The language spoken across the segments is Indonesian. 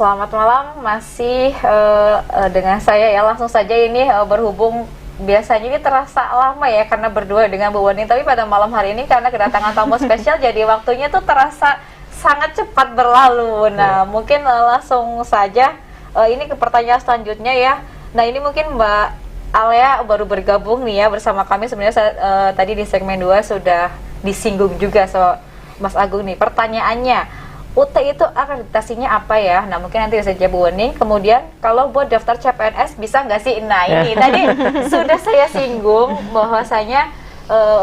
Selamat malam, masih dengan saya ya. Langsung saja ini berhubung biasanya ini terasa lama ya karena berdua dengan Bu Wening, tapi pada malam hari ini karena kedatangan tamu spesial jadi waktunya tuh terasa sangat cepat berlalu. Nah, mungkin langsung saja ini ke pertanyaan selanjutnya ya. Nah, ini mungkin Mbak Alia baru bergabung nih ya bersama kami. Sebenarnya tadi di segmen 2 sudah disinggung juga sama Mas Agung nih. Pertanyaannya, UT itu akreditasinya apa ya? Nah, mungkin nanti bisa jawab Bu Wening. Kemudian kalau buat daftar CPNS bisa nggak sih? Nah, ini tadi sudah saya singgung bahwasanya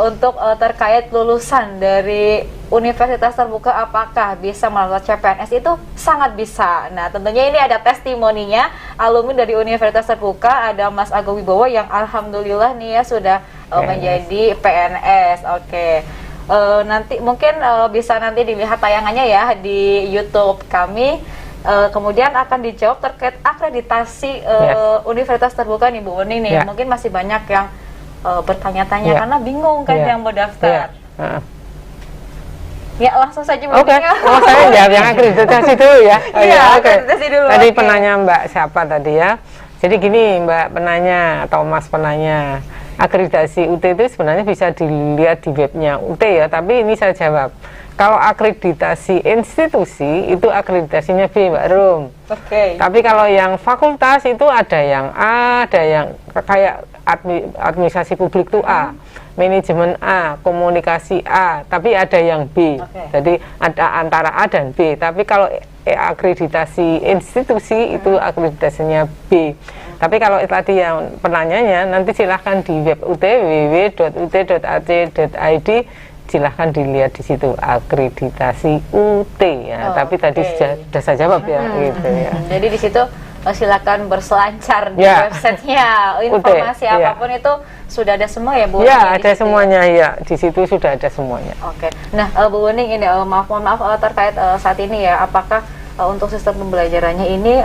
untuk terkait lulusan dari universitas terbuka apakah bisa melalui CPNS itu sangat bisa. Nah, tentunya ini ada testimoninya alumni dari universitas terbuka, ada Mas Agung Wibowo yang alhamdulillah nih ya sudah menjadi PNS. Oke. Nanti mungkin bisa nanti dilihat tayangannya ya di YouTube kami. Kemudian akan dijawab terkait akreditasi universitas terbuka nih Bu Wening nih. Mungkin masih banyak yang bertanya-tanya karena bingung kan yang mau daftar. Ya, langsung saja Bu Wening. Saya jawab yang akreditasi dulu ya. Akreditasi dulu. Tadi penanya Mbak siapa tadi ya? Jadi gini Mbak penanya atau Mas penanya, akreditasi UT itu sebenarnya bisa dilihat di webnya UT ya, tapi ini saya jawab. Kalau akreditasi institusi itu akreditasinya B, Mbak Rum. Tapi kalau yang fakultas itu ada yang A, ada yang kayak administrasi publik itu A, manajemen A, komunikasi A, tapi ada yang B. Jadi ada antara A dan B. Tapi kalau akreditasi institusi itu akreditasinya B. Tapi kalau tadi yang penanyanya nanti silahkan di web UT www.ut.ac.id, silahkan dilihat di situ akreditasi UT ya. Tapi tadi sudah saya jawab ya gitu ya. Jadi di situ silakan berselancar di websitenya, informasi apapun itu sudah ada semua ya Bu? Ya, ada semuanya ya, di situ sudah ada semuanya. Nah Bu Wening ini maaf terkait saat ini ya, apakah untuk sistem pembelajarannya ini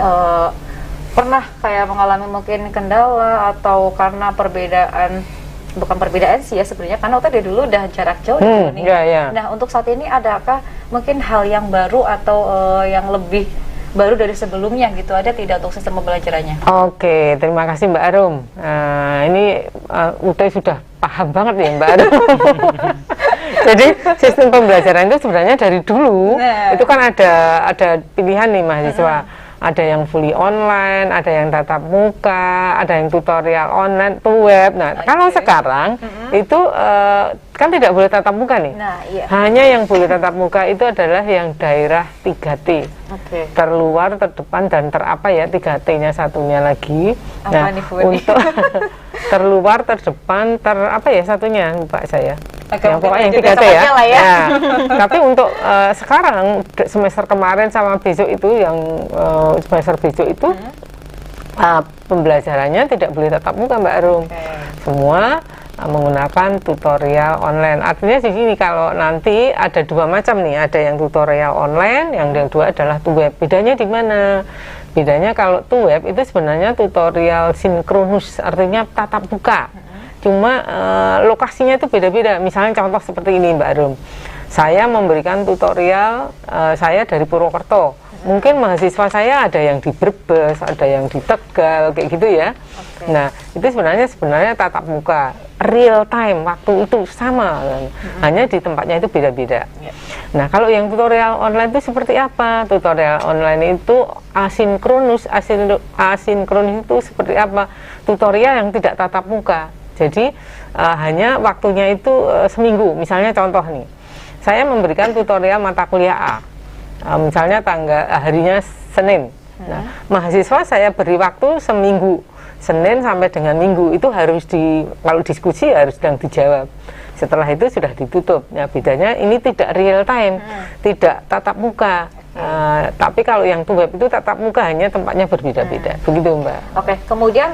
pernah kayak mengalami mungkin kendala atau karena bukan perbedaan sih ya sebenarnya, karena tadi dulu udah jarak jauh nih. Nah, untuk saat ini adakah mungkin hal yang baru atau yang lebih baru dari sebelumnya gitu, ada tidak untuk sistem pembelajarannya? Oke, terima kasih Mbak Arum. Ini UT sudah paham banget ya Mbak Arum. Jadi sistem pembelajaran itu sebenarnya dari dulu itu kan ada pilihan nih mahasiswa. Ada yang fully online, ada yang tatap muka, ada yang tutorial online, web. Nah, kalau sekarang itu kan tidak boleh tatap muka nih. Hanya yang boleh tatap muka itu adalah yang daerah 3T. Terluar, terdepan, dan terapa ya, 3T-nya satunya lagi. Nah, untuk terluar, terdepan, terapa ya satunya, lupa saya. Yang pokoknya yang 3T ya. Tapi untuk sekarang semester kemarin sama besok itu yang semester besok itu pembelajarannya tidak boleh tatap muka Mbak Arum. Semua menggunakan tutorial online. Artinya di sini kalau nanti ada dua macam nih, ada yang tutorial online, yang kedua adalah web. Bedanya di mana? Bedanya kalau web itu sebenarnya tutorial sinkronus, artinya tatap muka. Cuma lokasinya itu beda-beda. Misalnya contoh seperti ini Mbak Arum. Saya memberikan tutorial saya dari Purwokerto. Mungkin mahasiswa saya ada yang di Brebes, ada yang di Tegal, kayak gitu ya. Nah, itu sebenarnya tatap muka, real time, waktu itu sama, hanya di tempatnya itu beda-beda. Nah, kalau yang tutorial online itu seperti apa? Tutorial online itu asinkronus. Asinkronus itu seperti apa? Tutorial yang tidak tatap muka. Jadi hanya waktunya itu seminggu. Misalnya contoh nih, saya memberikan tutorial mata kuliah A. Misalnya harinya Senin. Nah, mahasiswa saya beri waktu seminggu, Senin sampai dengan Minggu. Itu harus kalau diskusi harus sedang dijawab. Setelah itu sudah ditutup. Nah, bedanya ini tidak real time, tidak tatap muka. Tapi kalau yang web itu tatap muka, hanya tempatnya berbeda-beda. Begitu Mbak. Kemudian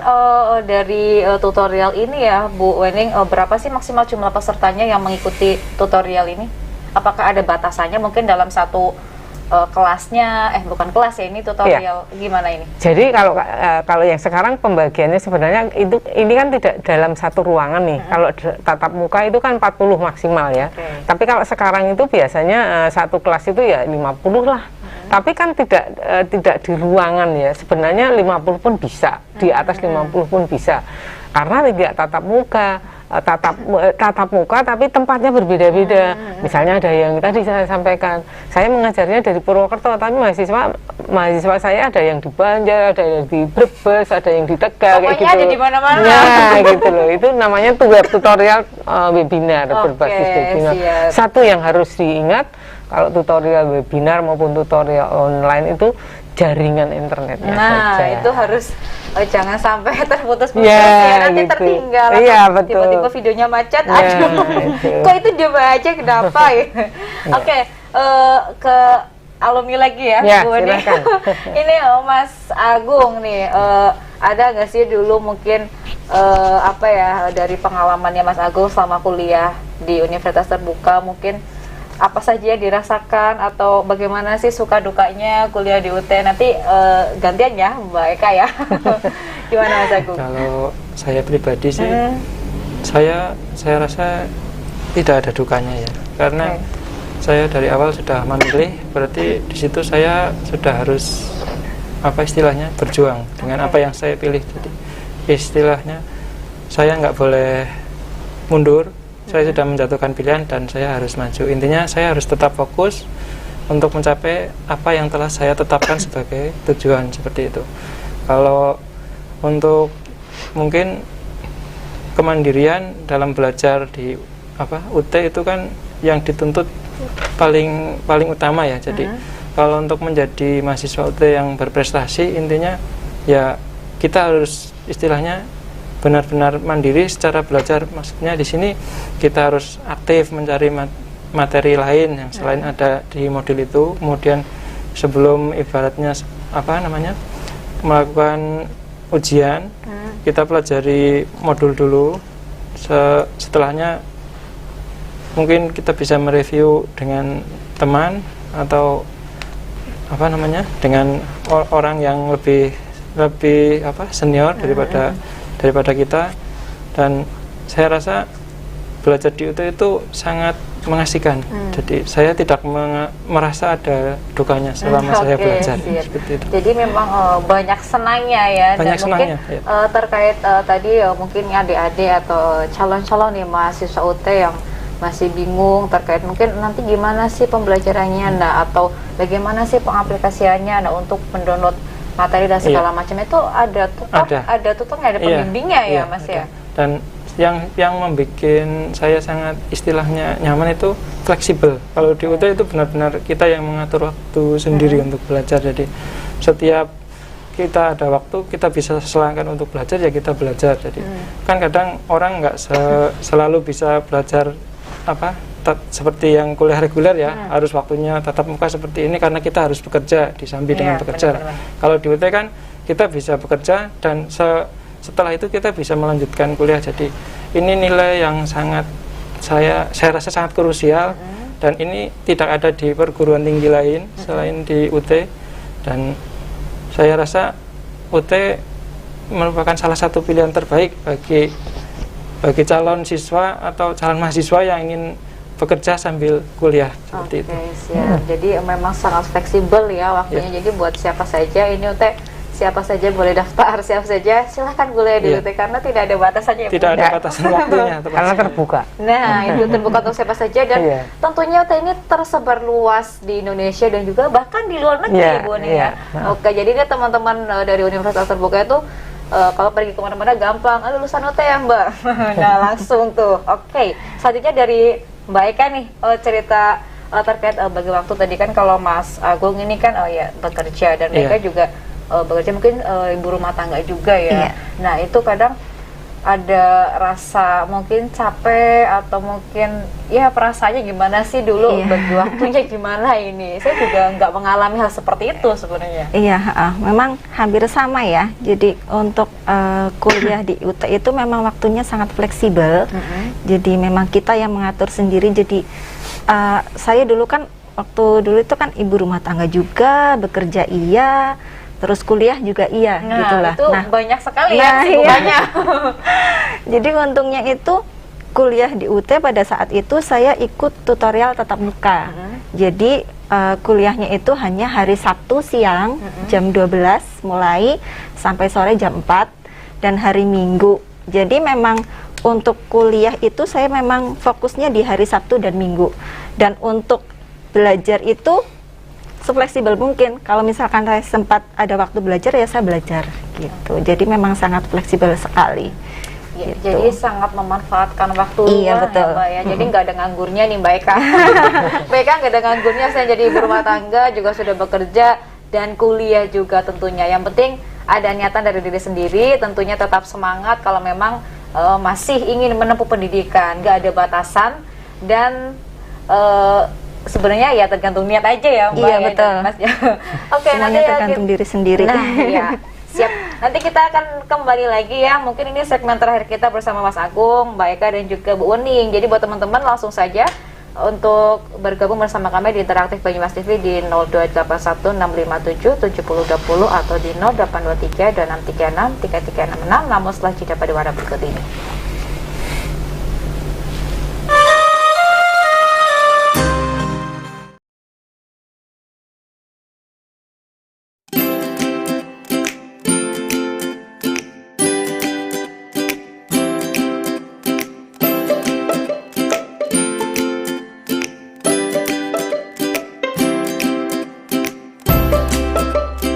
dari tutorial ini ya Bu Wening, berapa sih maksimal jumlah pesertanya yang mengikuti tutorial ini? Apakah ada batasannya mungkin dalam satu kelasnya, bukan kelas ya, ini tutorial gimana ini? Jadi kalau yang sekarang pembagiannya sebenarnya ini kan tidak dalam satu ruangan nih. Kalau tatap muka itu kan 40 maksimal ya. Tapi kalau sekarang itu biasanya satu kelas itu ya 50 lah. Tapi kan tidak di ruangan ya. Sebenarnya 50 pun bisa, di atas 50 pun bisa. Karena tidak tatap muka. Tatap muka tapi tempatnya berbeda-beda. Misalnya ada yang tadi saya sampaikan, saya mengajarnya dari Purwokerto, tapi mahasiswa saya ada yang di Banjar, ada yang di Brebes, ada yang di Tegal, pokoknya kayak gitu. ada di mana-mana. Nah, gitu loh. Itu namanya tuh web tutorial webinar, berbasis webinar. Siap. Satu yang harus diingat, kalau tutorial webinar maupun tutorial online itu jaringan internetnya saja. Itu harus jangan sampai terputus-putus nanti gitu. tertinggal. Iya, betul. Tiba-tiba videonya macet, aduh. Kok itu coba aja kenapa ya? Oke, ke alumni lagi ya, Bu Weni. Ini Mas Agung nih, ada nggak sih dulu mungkin dari pengalamannya Mas Agung selama kuliah di Universitas Terbuka, mungkin apa saja yang dirasakan atau bagaimana sih suka dukanya kuliah di UT? Nanti gantian ya Mbak Eka ya. Gimana Mas Agung? Kalau saya pribadi sih, saya rasa tidak ada dukanya ya, karena saya dari awal sudah memilih, berarti di situ saya sudah harus istilahnya berjuang dengan apa yang saya pilih. Jadi istilahnya saya nggak boleh mundur. Saya sudah menjatuhkan pilihan dan saya harus maju. Intinya saya harus tetap fokus untuk mencapai apa yang telah saya tetapkan sebagai tujuan, seperti itu. Kalau untuk mungkin kemandirian dalam belajar di UT itu kan yang dituntut paling utama ya. Jadi kalau untuk menjadi mahasiswa UT yang berprestasi, intinya ya kita harus istilahnya benar-benar mandiri secara belajar. Maksudnya di sini kita harus aktif mencari materi lain yang selain ada di modul itu. Kemudian sebelum ibaratnya melakukan ujian, kita pelajari modul dulu. Setelahnya mungkin kita bisa mereview dengan teman atau dengan orang yang lebih senior daripada kita. Dan saya rasa belajar di UT itu sangat mengasihkan. Jadi saya tidak merasa ada dukanya selama saya belajar. Seperti itu. Jadi memang banyak senangnya ya. Banyak dan senangnya, mungkin terkait tadi mungkin adik-adik atau calon-calon nih mahasiswa UT yang masih bingung terkait mungkin nanti gimana sih pembelajarannya, atau bagaimana sih pengaplikasiannya, untuk mendownload materi dan segala macam itu ada tutornya, ada pembimbingnya ya Mas ya. Dan yang membuat saya sangat istilahnya nyaman itu fleksibel. Kalau di UT itu benar-benar kita yang mengatur waktu sendiri untuk belajar. Jadi setiap kita ada waktu kita bisa selangkan untuk belajar, ya kita belajar. Jadi kan kadang orang nggak selalu bisa belajar seperti yang kuliah reguler ya, harus waktunya tatap muka seperti ini karena kita harus bekerja disambi dengan bekerja. Kalau di UT kan kita bisa bekerja dan setelah itu kita bisa melanjutkan kuliah. Jadi ini nilai yang sangat saya rasa sangat krusial, dan ini tidak ada di perguruan tinggi lain selain di UT. Dan saya rasa UT merupakan salah satu pilihan terbaik bagi calon siswa atau calon mahasiswa yang ingin bekerja sambil kuliah, seperti itu. Siap. Jadi memang sangat fleksibel ya waktunya. Jadi buat siapa saja ini UT, siapa saja boleh daftar, siapa saja silahkan kuliah di UT karena tidak ada batasannya. Tidak ada batasan waktunya, karena terbuka. Nah, itu terbuka untuk siapa saja, dan tentunya UT ini tersebar luas di Indonesia dan juga bahkan di luar negeri, Bu Weni ya. Oke, jadi ini teman-teman dari Universitas Terbuka itu kalau pergi kemana-mana gampang, lulusan UT ya Mbak. Nah langsung tuh. Oke, selanjutnya dari Mbak Eka nih, cerita terkait bagi waktu tadi kan. Kalau Mas Agung ini kan bekerja, dan mereka juga bekerja mungkin ibu rumah tangga juga ya. Nah itu kadang ada rasa mungkin capek atau mungkin ya perasaannya gimana sih dulu, bagi waktunya gimana ini. Saya juga nggak mengalami hal seperti itu sebenarnya. Memang hampir sama ya. Jadi untuk kuliah di UT itu memang waktunya sangat fleksibel. Jadi memang kita yang mengatur sendiri. Jadi saya dulu kan waktu dulu itu kan ibu rumah tangga juga, bekerja terus kuliah juga gitulah. Itu banyak sekali ya kesibukannya. Jadi untungnya itu kuliah di UT pada saat itu saya ikut tutorial tatap muka. Jadi kuliahnya itu hanya hari Sabtu siang jam 12 mulai sampai sore jam 4 dan hari Minggu. Jadi memang untuk kuliah itu saya memang fokusnya di hari Sabtu dan Minggu. Dan untuk belajar itu sefleksibel mungkin. Kalau misalkan saya sempat ada waktu belajar ya saya belajar gitu. Jadi memang sangat fleksibel sekali. Ya, gitu. Jadi sangat memanfaatkan waktu Iya, luang betul. ya Mbak ya. Jadi nggak ada nganggurnya nih Mbak Eka. Mbak Eka nggak ada nganggurnya, saya jadi ibu rumah tangga, juga sudah bekerja dan kuliah juga tentunya. Yang penting ada niatan dari diri sendiri, tentunya tetap semangat kalau memang masih ingin menempuh pendidikan, nggak ada batasan dan sebenarnya ya tergantung niat aja ya Mbak. Iya, ya, betul. dan Mas ya. Oke, Semuanya nanti ya tergantung diri sendiri. Nah, iya. Siap. Nanti kita akan kembali lagi ya. Mungkin ini segmen terakhir kita bersama Mas Agung, Mbak Eka dan juga Bu Uning. Jadi buat teman-teman langsung saja untuk bergabung bersama kami di Interaktif Banyumas TV di 02816577020 atau di 082326363366. Namun setelah jeda pada warna berikut ini.